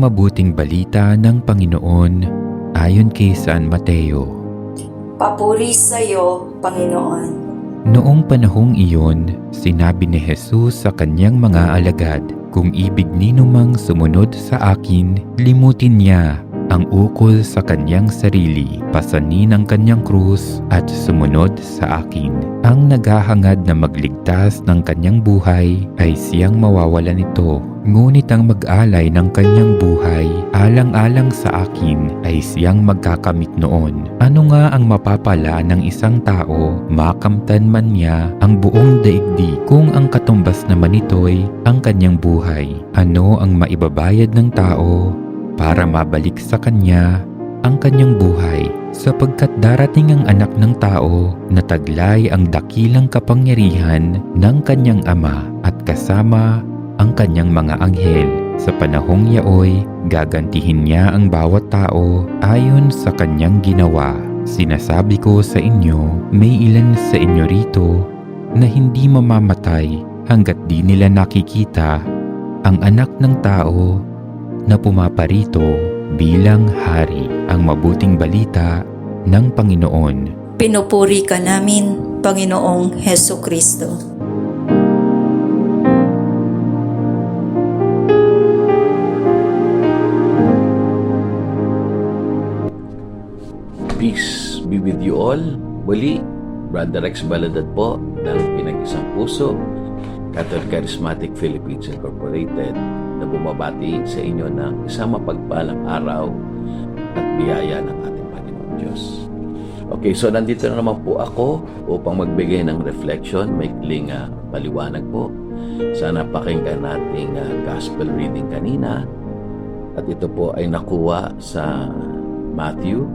mabuting balita ng Panginoon ayon kay San Mateo. Papuri sa iyo, Panginoon. Noong panahong iyon, sinabi ni Jesus sa kanyang mga alagad, "Kung ibig ninumang sumunod sa akin, limutin niya ang ukol sa kanyang sarili, pasanin ang kanyang krus at sumunod sa akin. Ang naghahangad na magligtas ng kanyang buhay ay siyang mawawalan nito. Ngunit ang mag-alay ng kanyang buhay alang-alang sa akin ay siyang magkakamit noon. Ano nga ang mapapala ng isang tao, makamtan man niya ang buong daigdig, kung ang katumbas naman nito'y ang kanyang buhay? Ano ang maibabayad ng tao para mabalik sa kanya ang kanyang buhay? Sapagkat darating ang anak ng tao na taglay ang dakilang kapangyarihan ng kanyang ama at kasama ang kanyang mga anghel. Sa panahong yaoy, gagantihin niya ang bawat tao ayon sa kanyang ginawa. Sinasabi ko sa inyo, may ilan sa inyo rito na hindi mamamatay hanggat di nila nakikita ang anak ng tao na pumaparito bilang hari." Ang mabuting balita ng Panginoon. Pinupuri ka namin, Panginoong Hesukristo. Peace be with you all. Muli, Brother Rex Baladad po ng Pinag-Isang Puso, Catholic Charismatic Philippines Incorporated, na bumabati sa inyo ng isang mapagpalang araw at biyaya ng ating Panginoon Diyos. Okay, so nandito na naman po ako upang magbigay ng reflection, maikling paliwanag po sa napakinggan nating gospel reading kanina. At ito po ay nakuha sa Matthew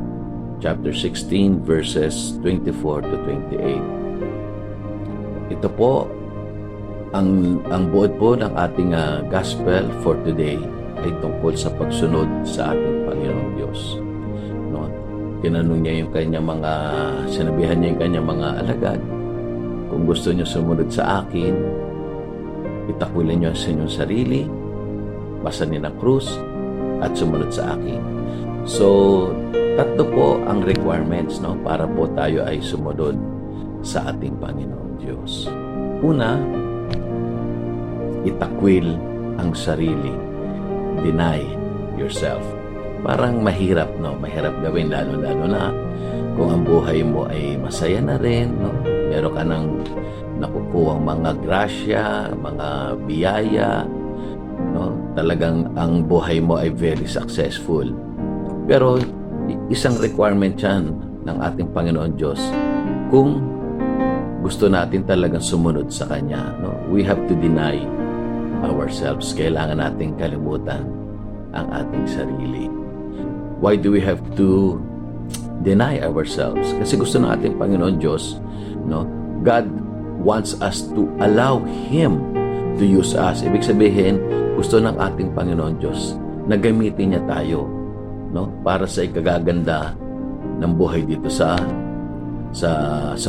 chapter 16 verses 24 to 28. Ito po ang buod po ng ating gospel for today ay tungkol sa pagsunod sa ating Panginoong Diyos. No? Tinanong niya yung kanyang sinabihan niya yung kanyang mga alagad, kung gusto niyo sumunod sa akin, itakwilin niyo sa inyong sarili, pasanin ang krus, at sumunod sa akin. So, tatlo po ang requirements, no, para po tayo ay sumunod sa ating Panginoong Diyos. Una, itakwil ang sarili. Deny yourself. Parang mahirap, no? Mahirap gawin, lalo-lalo na kung ang buhay mo ay masaya na rin, no? Meron ka nang nakukuhang mga grasya, mga biyaya, no? Talagang ang buhay mo ay very successful. Pero isang requirement yan ng ating Panginoon Diyos kung gusto natin talagang sumunod sa Kanya, no? We have to deny ourselves. Kailangan nating kalimutan ang ating sarili. Why do we have to deny ourselves? Kasi gusto ng ating Panginoon Diyos, no? God wants us to allow Him to use us. Ibig sabihin, gusto ng ating Panginoon Diyos na gamitin niya tayo, no? Para sa ikagaganda ng buhay dito sa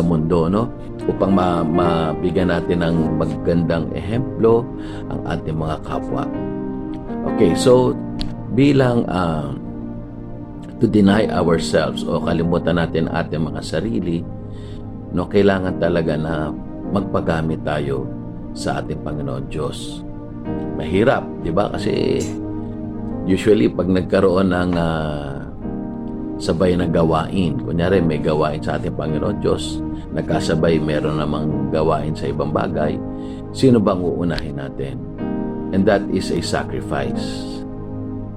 mundo, no? Upang mabigyan natin ng magandang ehemplo ang ating mga kapwa. Okay, so bilang to deny ourselves o kalimutan natin ating mga sarili, no, kailangan talaga na magpagamit tayo sa ating Panginoon Diyos. Mahirap, di ba? Kasi usually pag nagkaroon ng sabay na gawain, kunyari may gawain sa ating Panginoon Diyos, nagkasabay meron namang gawain sa ibang bagay, sino bang uunahin natin? And that is a sacrifice.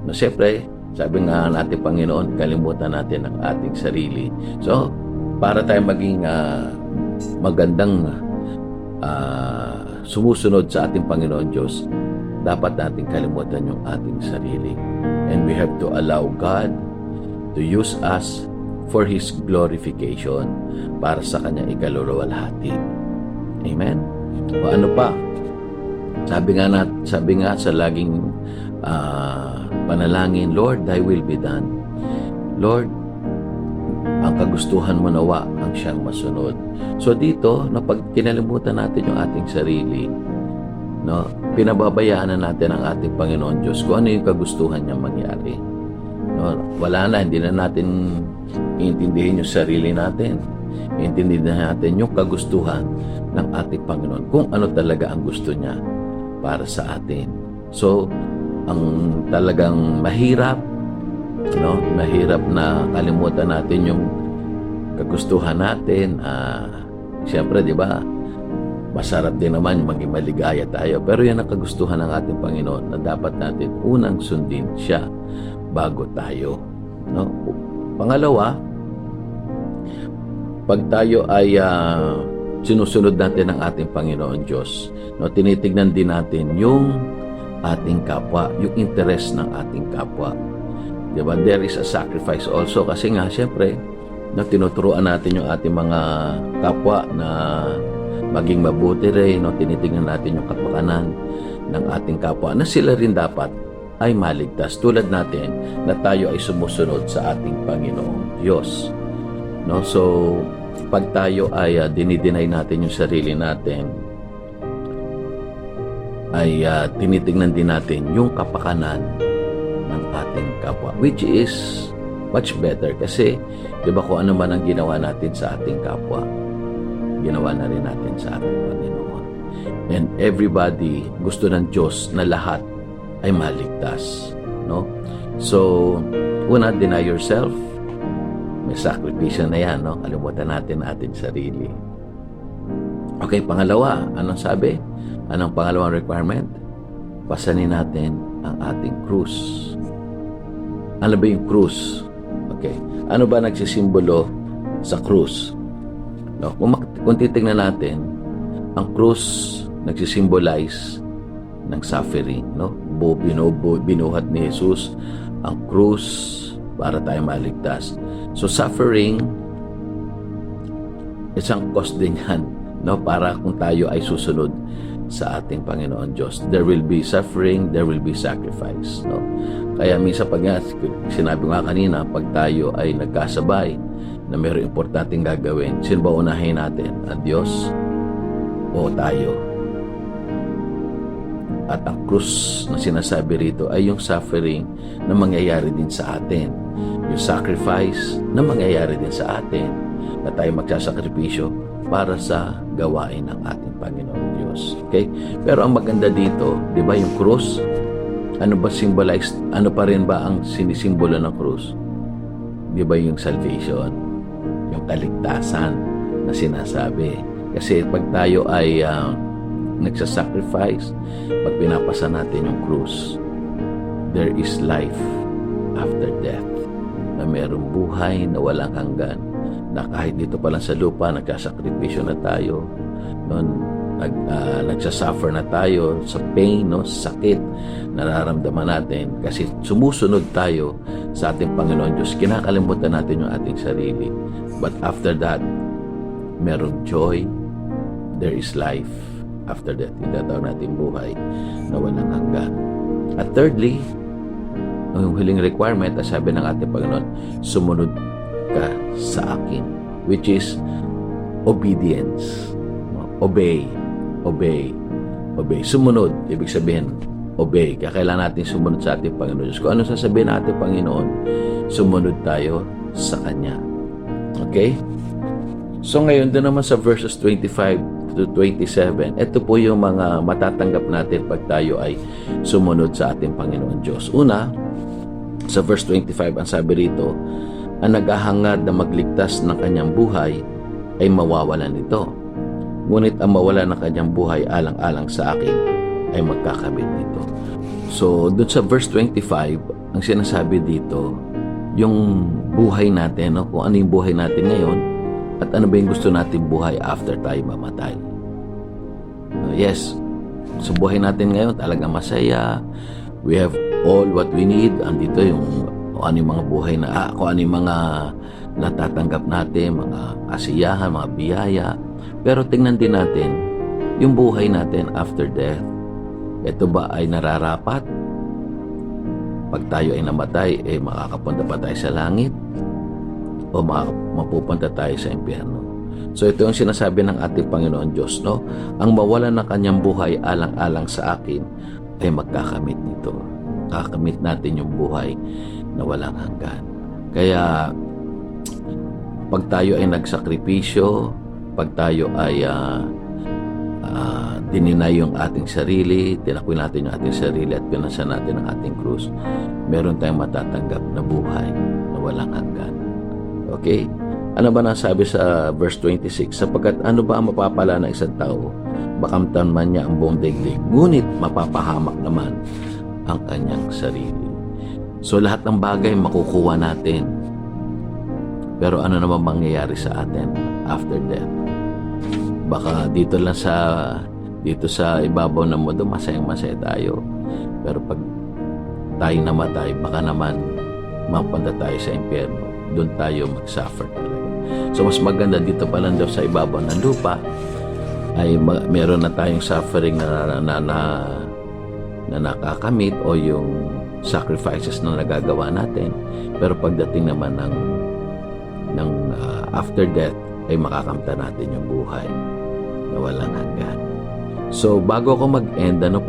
No, siyempre, sabi nga natin Panginoon, kalimutan natin ang ating sarili. So, para tayo maging magandang sumusunod sa ating Panginoon Diyos, dapat natin kalimutan yung ating sarili. And we have to allow God to use us for His glorification, para sa Kanyang ikaluluwalhati. Amen? O ano pa? Sabi nga sa laging panalangin, Lord, Thy will be done. Lord, ang kagustuhan mo nawa ang siyang masunod. So dito, pag kinalimutan natin yung ating sarili, no, pinababayaan na natin ang ating Panginoon Diyos kung ano yung kagustuhan niya mangyari. No, wala na, hindi na natin iintindihin yung sarili natin. Iintindihin natin yung kagustuhan ng ating Panginoon, kung ano talaga ang gusto niya para sa atin. So, ang talagang mahirap, no, mahirap na kalimutan natin yung kagustuhan natin. Siyempre, di ba, masarap din naman maging maligaya tayo. Pero yan ang kagustuhan ng ating Panginoon na dapat natin unang sundin siya bago tayo. No? Pangalawa, pag tayo ay sinusunod natin ang ating Panginoon Diyos, no, tinitignan din natin yung ating kapwa, yung interest ng ating kapwa. Diba? There is a sacrifice also kasi nga, siyempre, no, tinuturuan natin yung ating mga kapwa na maging mabuti rin, no, tinitignan natin yung kapakanan ng ating kapwa na sila rin dapat ay maligtas tulad natin na tayo ay sumusunod sa ating Panginoong Diyos. No? So, pag tayo ay dinideny natin yung sarili natin, ay tinitingnan din natin yung kapakanan ng ating kapwa, which is much better kasi, di ba, kung ano man ang ginawa natin sa ating kapwa, ginawa na rin natin sa ating Panginoon. And everybody, gusto ng Diyos na lahat ay maligtas. No? So, una, deny yourself. May sakripisyo na yan, no? Kalimutan natin ating sarili. Okay, pangalawa, anong sabi? Anong pangalawang requirement? Pasanin natin ang ating krus. Ano ba yung krus? Okay. Ano ba nagsisimbolo sa krus? No? Kung titignan natin, ang krus nagsisimbolize ng suffering. No? Binuhat ni Jesus ang krus para tayo maligtas. So suffering, isang cost din yan, no? Para kung tayo ay susunod sa ating Panginoon Diyos. There will be suffering, there will be sacrifice. No? Kaya minsan pag sinabi nga kanina, pag tayo ay nagkasabay na mayroong importanteng gagawin, sino ba unahin natin? Ang Diyos o tayo? At ang krus na sinasabi rito ay yung suffering na mangyayari din sa atin. Yung sacrifice na mangyayari din sa atin na tayo magsasakripisyo para sa gawain ng ating Panginoong Diyos. Okay? Pero ang maganda dito, di ba yung krus? Ano ba symbolize? Ano pa rin ba ang sinisimbolo ng krus? Di ba yung salvation? Yung kaligtasan na sinasabi. Kasi pag tayo ay nagsasacrifice, pag pinapasa natin yung krus, there is life after death. Na mayroong buhay na walang hanggan. Na kahit dito pa lang sa lupa, nagsasakripisyo na tayo. Nagsasuffer na tayo sa pain, no? Sakit nararamdaman natin kasi sumusunod tayo sa ating Panginoon Diyos. Kinakalimutan natin yung ating sarili. But after that, merong joy, there is life after that. Itatawag natin buhay na walang hanggan. At thirdly, yung huling requirement, sabi ng ating Panginoon, sumunod ka sa akin, which is obedience. Obey. Sumunod, ibig sabihin, obey. Kaya kailangan natin sumunod sa ating Panginoon Diyos. Kung ano sasabihin ng ating Panginoon, sumunod tayo sa Kanya. Okay? So ngayon, doon naman sa verses 25 to 27, ito po yung mga matatanggap natin pag tayo ay sumunod sa ating Panginoon Diyos. Una, sa verse 25, ang sabi rito, ang naghahangad na magligtas ng kanyang buhay ay mawawalan nito. Ngunit ang mawala ng kanyang buhay alang-alang sa akin ay magkakabit nito. So, doon sa verse 25, ang sinasabi dito, yung buhay natin, no? Kung ano yung buhay natin ngayon, at ano ba yung gusto natin buhay after tayo mamatay. Yes, sa buhay natin ngayon, talaga masaya. We have all what we need. Andito yung kung ano yung mga buhay na, kung ano yung mga natatanggap natin, mga kasiyahan, mga biyaya. Pero tingnan din natin yung buhay natin after death. Ito ba ay nararapat? Pag tayo ay namatay, makakapunta pa tayo sa langit? O mapupunta tayo sa impyerno? So ito yung sinasabi ng ating Panginoon Diyos, no? Ang mawalan ng kanyang buhay alang-alang sa akin ay magkakamit nito. Kakamit natin yung buhay na walang hanggan. Kaya pag tayo ay nagsakripisyo, pag tayo ay dininay yung ating sarili, tinakwil natin yung ating sarili at pinasa natin ang ating krus, meron tayong matatanggap na buhay na walang hanggan. Okay? Ano ba nasabi sa verse 26? Sapagkat ano ba ang mapapala ng isang tao? Bakamtan man niya ang buong daigdig, ngunit mapapahamak naman ang kanyang sarili. So lahat ng bagay makukuha natin. Pero ano naman mangyayari sa atin after death? Baka dito sa ibabaw ng mundo, masayang-masaya tayo. Pero pag tayo namatay, baka naman mapunta tayo sa impyerno. Doon tayo mag-suffer talaga. So mas maganda dito pa lang daw sa ibabaw ng lupa ay meron na tayong suffering na nakakamit o yung sacrifices na nagagawa natin. Pero pagdating naman ng after death ay makakamta natin yung buhay na walang hanggan. So bago ako mag-end, meron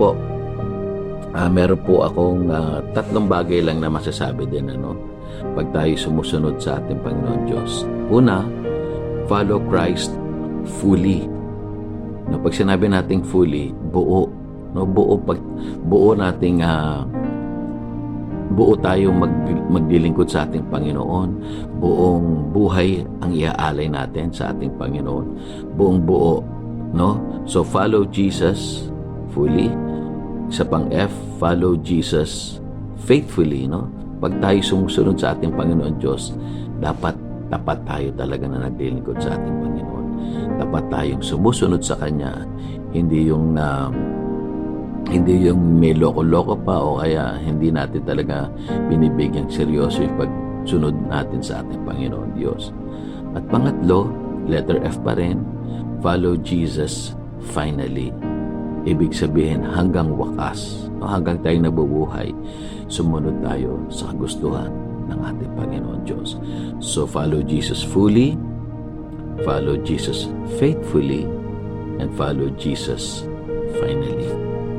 po akong tatlong bagay lang na masasabi din pag tayo sumusunod sa ating Panginoon Diyos. Una, follow Christ fully. Pag sinabi nating fully, buo. Buo tayong maglilingkod sa ating Panginoon. Buong buhay ang iaalay natin sa ating Panginoon. Buong buo, no? So follow Jesus fully. Isa pang F, follow Jesus faithfully, no? Pag tayo sumusunod sa ating Panginoon Diyos, dapat tapat tayo talaga na naglilingkod sa ating Panginoon. Dapat tayong sumusunod sa Kanya, hindi yung may loko-loko pa o kaya hindi natin talaga binibigyang seryoso yung pagsunod natin sa ating Panginoon Diyos. At pangatlo, letter F pa rin, follow Jesus finally. Ibig sabihin hanggang wakas, hanggang tayo nabubuhay, sumunod tayo sa kagustuhan ng ating Panginoon Diyos. So follow Jesus fully, follow Jesus faithfully, and follow Jesus finally.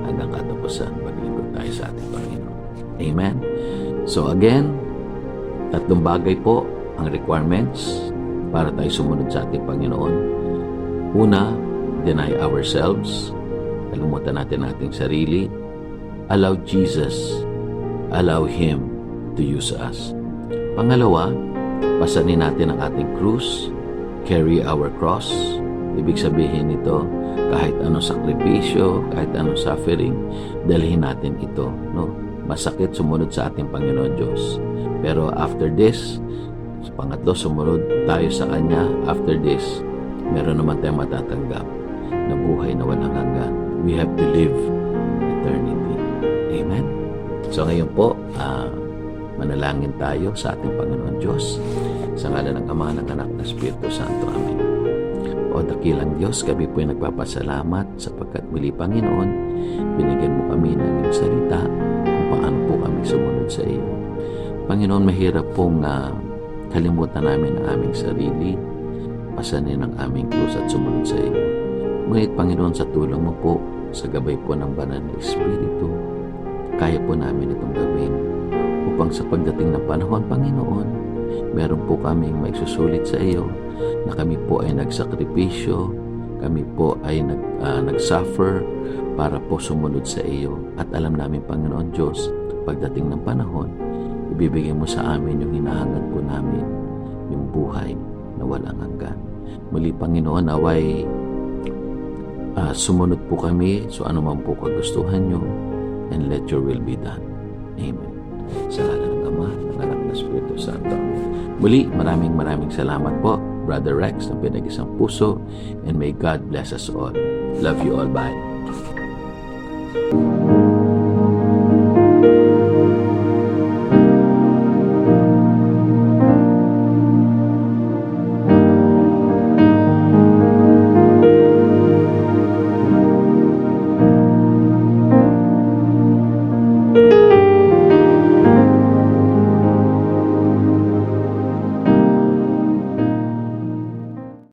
Hanggang katapusan, maglingkod tayo sa ating Panginoon. Amen? So again, tatlong bagay po ang requirements para tayo sumunod sa ating Panginoon. Una, deny ourselves. Kalimutan natin ating sarili. Allow Jesus, allow Him to use us. Pangalawa, pasanin natin ang ating krus. Carry our cross. Ibig sabihin nito, kahit anong sakripisyo, kahit anong suffering, dalhin natin ito. No? Masakit sumunod sa ating Panginoon Diyos. Pero after this, pangatlo, sumunod tayo sa Kanya. After this, meron naman tayong matatanggap na buhay na walang hanggan. We have to live eternity. Amen? So ngayon po, manalangin tayo sa ating Panginoon Diyos. Sa ngalan ng Ama, ng Anak, ng Espiritu Santo. Amen. O dakilang Diyos, kami po ay nagpapasalamat sapagkat muli, Panginoon, binigyan mo kami ng iyong salita kung paano po kami sumunod sa iyo. Panginoon, mahirap pong kalimutan namin ang aming sarili, pasanin ang aming krus at sumunod sa iyo. Ngunit, Panginoon, sa tulong mo po, sa gabay po ng banal na Espiritu, kaya po namin itong gawin upang sa pagdating ng panahon, Panginoon, meron po kaming maisusulit sa iyo na kami po ay nagsakripisyo, kami po ay nagsuffer para po sumunod sa iyo. At alam namin, Panginoon Diyos, pagdating ng panahon, ibibigay mo sa amin yung hinahangad po namin, yung buhay na walang hanggan. Muli, Panginoon, naway sumunod po kami so ano man po kagustuhan nyo, and let your will be done. Amen. Sa ngalan ng Ama, ng Anak, ng Espiritu Santo. Muli, maraming salamat po, Brother Rex, ng Pinag-isang Puso, and may God bless us all. Love you all. Bye.